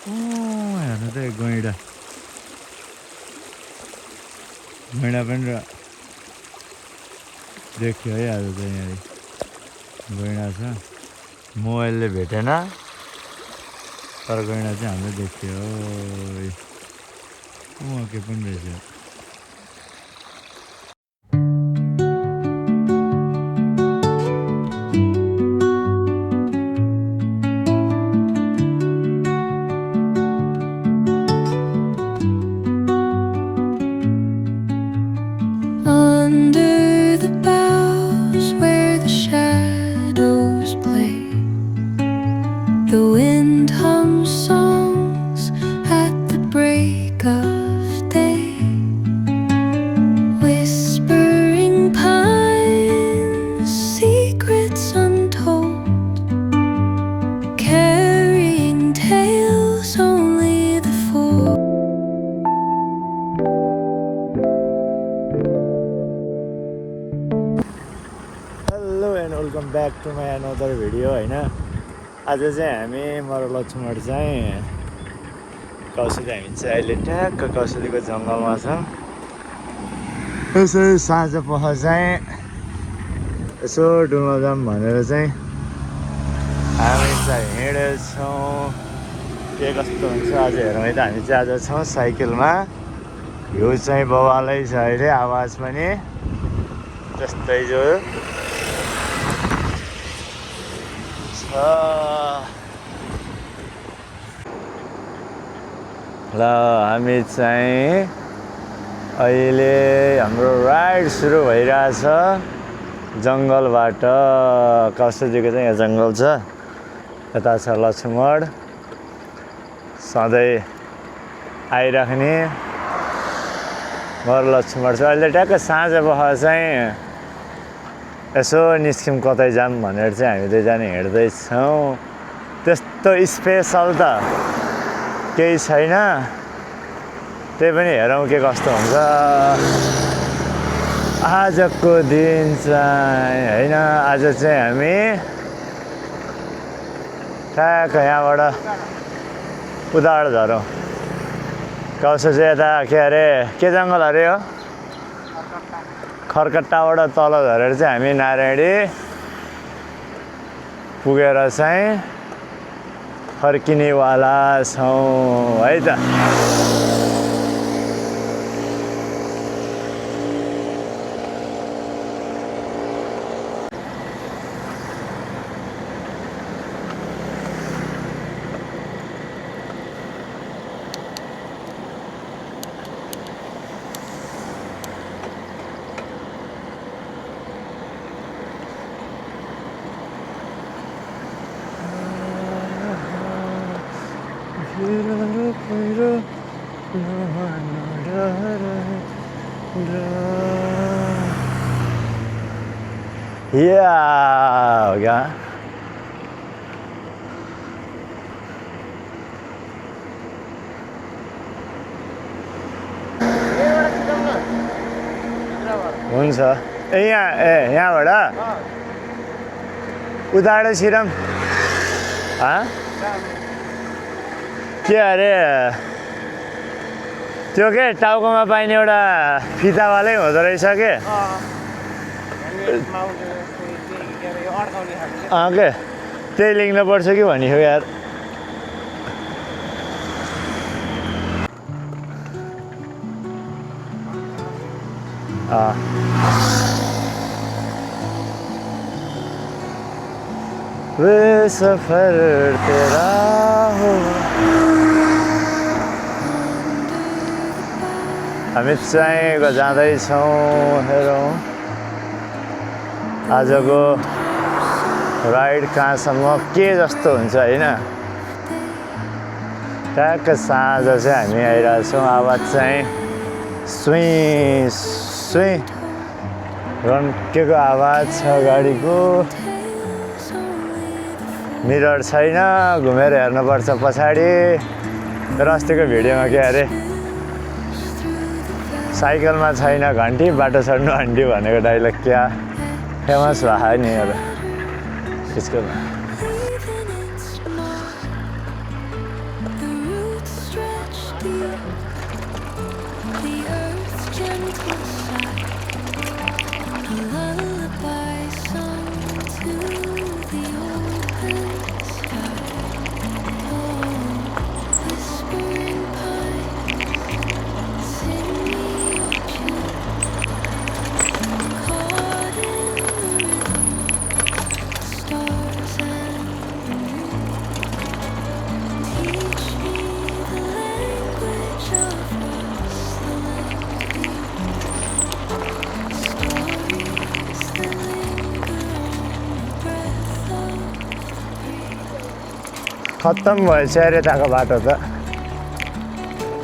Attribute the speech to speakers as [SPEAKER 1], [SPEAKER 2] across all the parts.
[SPEAKER 1] हेर्नु त गैँडा गैँडा पनि देखियो है आज त यहाँ गैँडा छ मोबाइलले भेटेन तर गैँडा चाहिँ हाम्रो देखियो के पनि रहेछ welcome back to my another video होइन आज चाहिँ हामी मरो लक्ष्मण चाहिँ कौशली हामी चाहिँ अहिले ट्याक्क कौशलीको जङ्गलमा छौँ यसो साँझ पख चाहिँ यसो डुल्न जाऊँ भनेर चाहिँ हामी चाहिँ हिँडेछौँ के कस्तो हुन्छ आज हेरौँ है त हामी चाहिँ आज छौँ साइकलमा हिउँ चाहिँ बवालै छ अहिले आवाज पनि त्यस्तै जो ल हामी चाहिँ अहिले हाम्रो राइड सुरु भइरहेछ जङ्गलबाट कौशलीको चाहिँ यहाँ जङ्गल छ यता छ लक्ष्मण सधैँ आइराख्ने घर लक्ष्मण छ अहिले ट्याक्क साँझ पख चाहिँ यसो निस्क्यौँ कतै जाऊँ भनेर चाहिँ हामी दुईजना हिँड्दैछौँ त्यस्तो स्पेसल त केही छैन त्यही पनि हेरौँ के कस्तो हुन्छ आजको दिन चाहिँ होइन आज चाहिँ हामी ठ्याक्क यहाँबाट उदाड झरौँ कौशल चाहिँ यता के अरे के जङ्गल अरे हो खरकट्टाबाट तल झरेर चाहिँ हामी नारायणी पुगेर चाहिँ फर्किनेवाला छौँ है त हो गया हुन्छ यहाँबाट उदाड छिरम के अरे त्यो के टाउकोमा पाइने एउटा फितावालै हुँदो रहेछ के के त्यही लिङ्न पर्छ कि भनेको यार वे सफर तेरा हो हामी चाहिँ जाँदैछौँ हेरौँ आजको राइड कहाँसम्म के जस्तो हुन्छ होइन ट्याक्क साँझ चाहिँ हामी आइरहेछौँ आवाज चाहिँ सुई सुई रन्केको आवाज छ गाडीको मिरर छैन घुमेर हेर्नुपर्छ पछाडि तर अस्तिको भिडियोमा के अरे साइकलमा छैन घन्टी बाटो चढ्नु हन्डी भनेको डाइलग क्या फेमस भयो नि एउटा त्यसको खत्तम भएछ अरे यताको बाटो त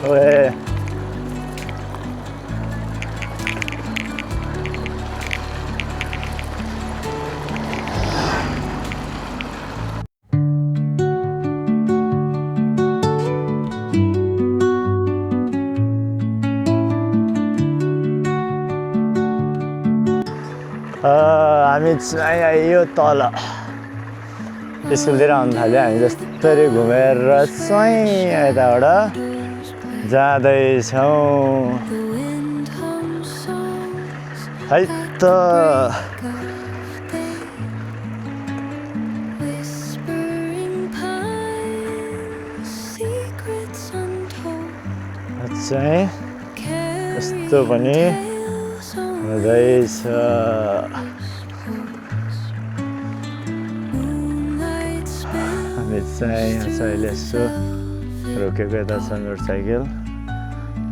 [SPEAKER 1] ओए हामी चाहिँ आइयो तल स्कुलतिर आउनु थाल्यो हामी जस्तरी घुमेर चाहिँ यताबाट जाँदैछौँ है त चाहिँ यस्तो पनि हुँदैछ हामी चाहिँ अहिले यसो रोकेको यता छ मोटरसाइकल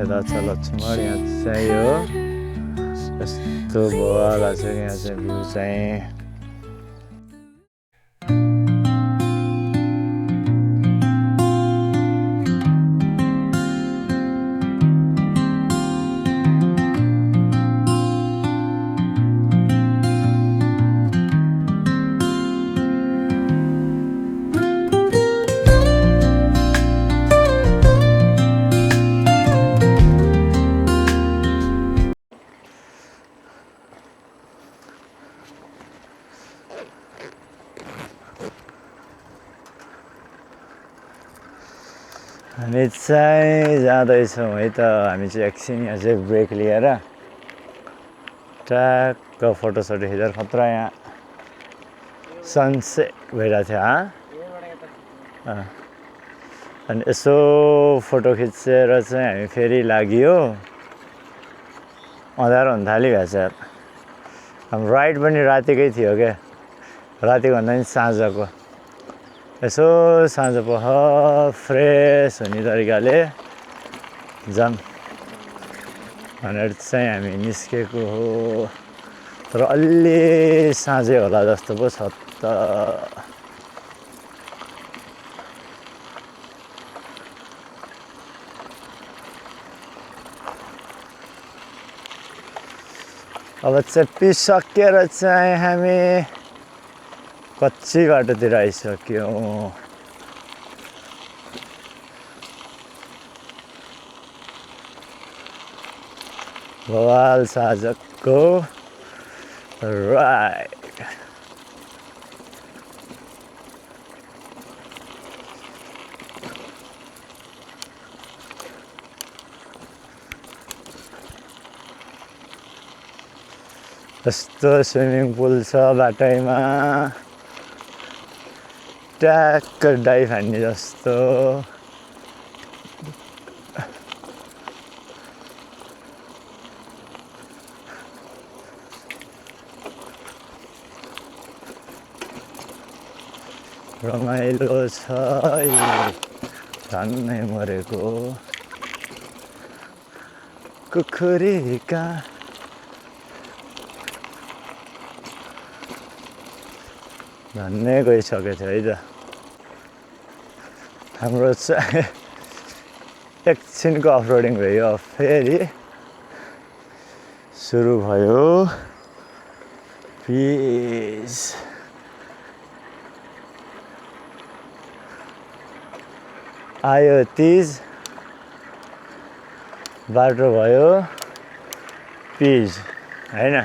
[SPEAKER 1] यता छ लक्ष्मण यहाँ चाहिँ हो यस्तो भइहाल्छ चाहिँ यहाँ चाहिँ भ्यू चाहिँ हामी चाहिँ जाँदैछौँ है त हामी चाहिँ एकछिन यहाँ चाहिँ ब्रेक लिएर ट्याक्क फोटोसोटो खिचेर खतरा यहाँ सनसेट भइरहेको थियो अनि यसो फोटो खिचेर चाहिँ हामी फेरि लाग्यो अँध्यारो हुन थालिरहेछ हाम्रो राइड पनि रातिकै थियो क्या रातिको भन्दा पनि साँझको यसो साँझ पख फ्रेस हुने तरिकाले जाम भनेर चाहिँ हामी निस्केको हो तर अलि साँझै होला जस्तो पो छ त अब चेपिसकेर चाहिँ हामी कच्ची बाटोतिर आइसक्यौँ भवाल साँझको राइड यस्तो स्विमिङ पुल छ बाटैमा ट्याक्क डाइभ हान्ने जस्तो रमाइलो छ झन्नै मरेको कुखुरीका झन्नै गइसकेको थियो है त हाम्रो चाहिँ एकछिनको अफरोडिङ भयो फेरि सुरु भयो पिस आयो तिज बाटो भयो पिज हैन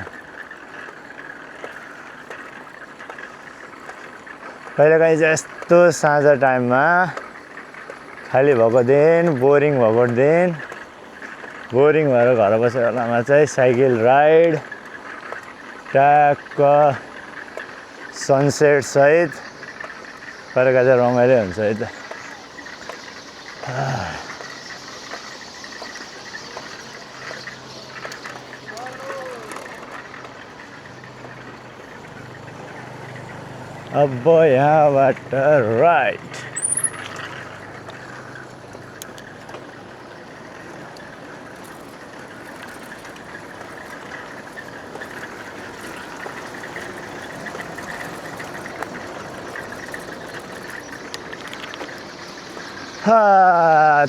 [SPEAKER 1] कहिलेकाहीँ चाहिँ यस्तो साँझ टाइममा खाली भएको दिन बोरिङ भएको दिन बोरिङ भएर घर बसेर बेलामा चाहिँ साइकल राइड ट्याक्क सनसेट सहित गरेका चाहिँ रमाइलो हुन्छ है त अब यहाँबाट राइट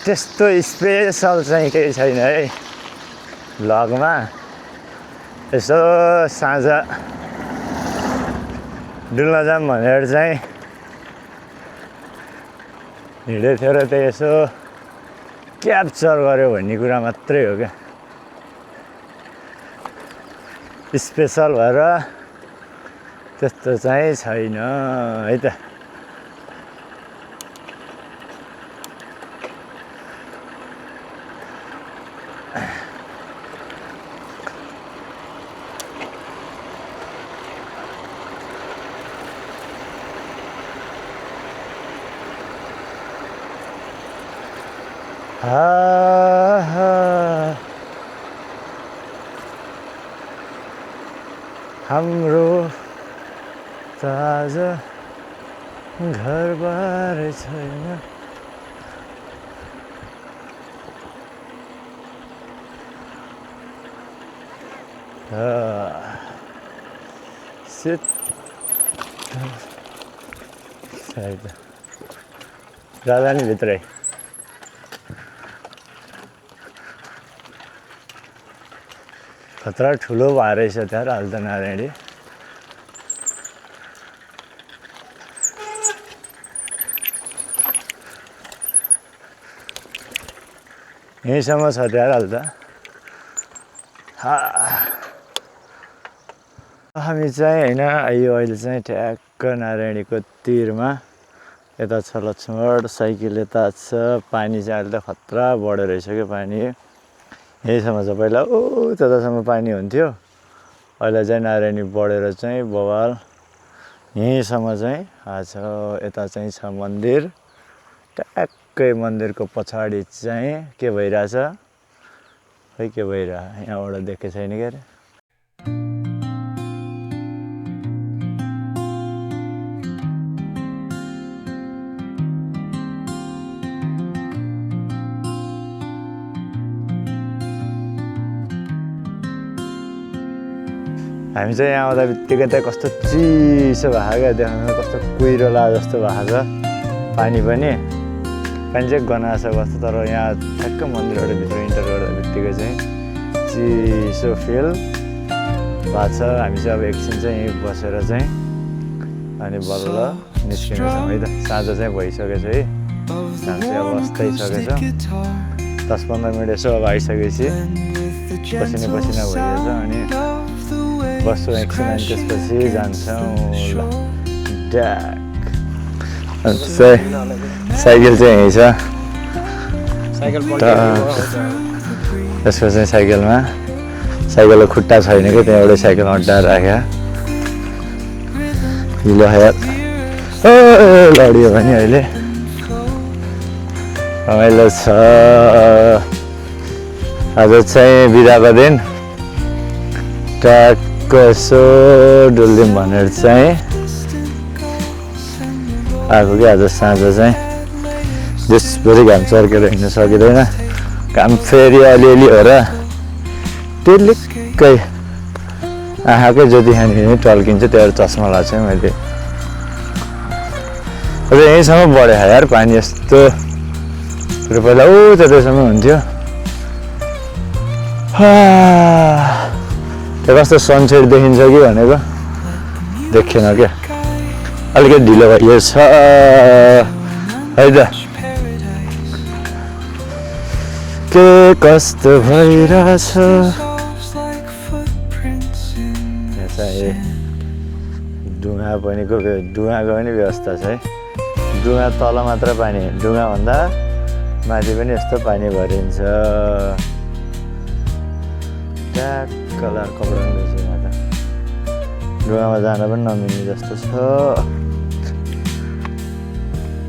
[SPEAKER 1] त्यस्तो स्पेसल चाहिँ केही छैन है भ्लगमा यसो साँझ डुल्न जाऊँ भनेर चाहिँ हिँडेको थियो र त्यही यसो क्याप्चर गर्यो भन्ने कुरा मात्रै हो क्या स्पेसल भएर त्यस्तो चाहिँ छैन है त हाम्रो ताजा घरबार छैन राजा नि भित्रै खतरा ठुलो भएर रहेछ त्यहाँ अहिले त नारायणी यहीँसम्म छ त्यहाँ अहिले त हामी चाहिँ होइन यो अहिले चाहिँ ठ्याक्क नारायणीको तिरमा यता छ लक्ष्मण साइकल यता छ पानी चाहिँ अहिले त खतरा बढेर रहेछ क्या पानी यहीँसम्म छ पहिला त्यतासम्म पानी हुन्थ्यो अहिले चाहिँ नारायणी बढेर चाहिँ बवाल यहीँसम्म चाहिँ आज यता चाहिँ छ मन्दिर ट्याक्कै मन्दिरको पछाडि चाहिँ के भइरहेछ खै के भइरह यहाँबाट देखेको छैन क्या अरे हामी चाहिँ यहाँ आउँदा बित्तिकै त कस्तो चिसो भएको क्या देख्नु कस्तो कुहिरोला जस्तो भएको छ पानी चाहिँ गनाएको छ कस्तो तर यहाँ ठ्याक्क मन्दिरबाट भित्र इन्टर गर्दा बित्तिकै चाहिँ चिसो फिल भएको छ हामी चाहिँ अब एकछिन चाहिँ यहीँ बसेर चाहिँ अनि बल्ल निस्किनेछौँ है त साँझ चाहिँ भइसकेछ है हामी चाहिँ अब बस्दैसकेछौँ 10-15 मिनट यसो अब आइसकेपछि पसिना भइरहेछ अनि बस्छौँ एकछिन अनि त्यसपछि जान्छौँ ल ड्याक साइकल चाहिँ यहीँ छ त्यसको चाहिँ साइकलको खुट्टा छैन कि त्यहाँ एउटै साइकल अड्डाएर राख्यो हिलो लडियो भने अहिले रमाइलो छ आज चाहिँ बिदाको दिन ट्याक्क यसो डुल्दिउँ भनेर चाहिँ आएको कि आज साँझ चाहिँ देशभरि घाम चर्केर हिँड्न सकिँदैन घाम फेरि अलिअलि हो र टिलिक्कै आँखाकै ज्योति खाने टल्किन्छ त्यहाँ चस्मा लाग्छ मैले अब यहीँसम्म बढ्यो यार पानी यस्तो पहिला त्यतैसम्म हुन्थ्यो त्यो कस्तो सनसेट देखिन्छ कि भनेको देखेन क्या अलिकति ढिलो भइयो छ है त के कस्तो भइरहेछ यहाँ चाहिँ डुङ्गा पनि व्यवस्था छ है डुङ्गा तल मात्र पानी डुङ्गाभन्दा माथि पनि यस्तो पानी भरिन्छ ट्याक्क लार कपडा पनि रहेछ यहाँ त डुवामा जान पनि नमिल्ने जस्तो छ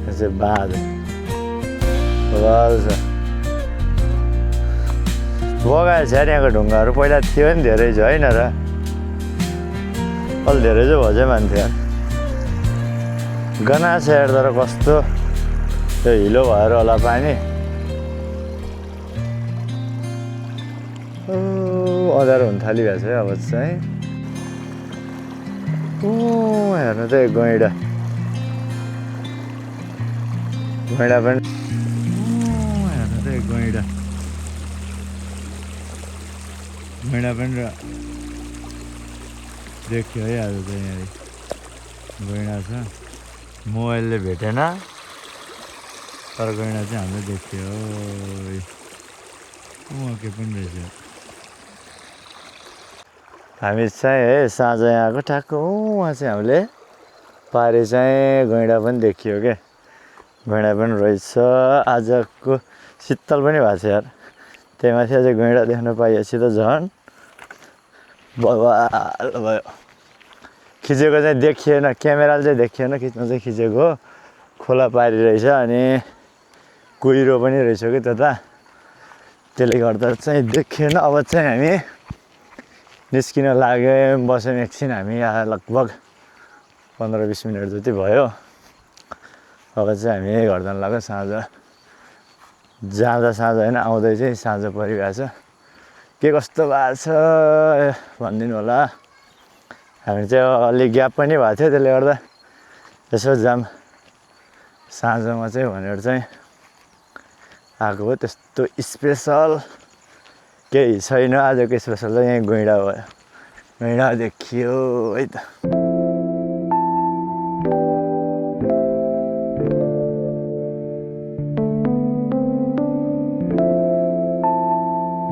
[SPEAKER 1] यो चाहिँ बाँध बगाल छ बगाएछ यार यहाँको ढुङ्गाहरू पहिला थियो नि धेरै छ होइन र अलि धेरै चाहिँ भजै मान्थ्यो यार गना छ यार तर कस्तो त्यो हिलो भएर होला पानी अँध्यारो हुन थालिरहेको छ है अब चाहिँ हेर्नु त गैँडा गैँडा पनि हेर्नु त गैँडा गैँडा पनि देखियो है आज त यहाँ गैँडा छ मोबाइलले भेटेन तर गैँडा चाहिँ हाम्रो देखियो के पनि रहेछ हामी चाहिँ है साँझ यहाँ आएको ठ्याक्क उहाँ चाहिँ हामीले पारि चाहिँ गैँडा पनि देखियो क्या गैँडा पनि रहेछ आजको शीतल पनि भएको छ यार त्यही माथि अझै गैँडा देख्न पाइएपछि त झन् बवाल भयो खिचेको चाहिँ देखिएन क्यामेराले चाहिँ देखिएन खिच्न चाहिँ खिचेको खोला पारी रहेछ अनि कुहिरो पनि रहेछ कि त्यता त्यसले गर्दा चाहिँ देखिएन अब चाहिँ हामी निस्किन लाग्यौँ बस्यौँ एकछिन हामी यहाँ लगभग 15-20 मिनट जति भयो अब चाहिँ हामी घर जान लाग्यो साँझ जाँदा साँझ होइन आउँदै चाहिँ साँझ परिरहेको छ के कस्तो भएको छ भनिदिनु होला हामी चाहिँ अलिक ग्याप पनि भएको थियो त्यसले गर्दा यसो जाम साँझमा चाहिँ भनेर चाहिँ आएको हो त्यस्तो स्पेसल केही छैन आजको स्पेसल चाहिँ यहीँ गैँडा भयो गैँडा देखियो है त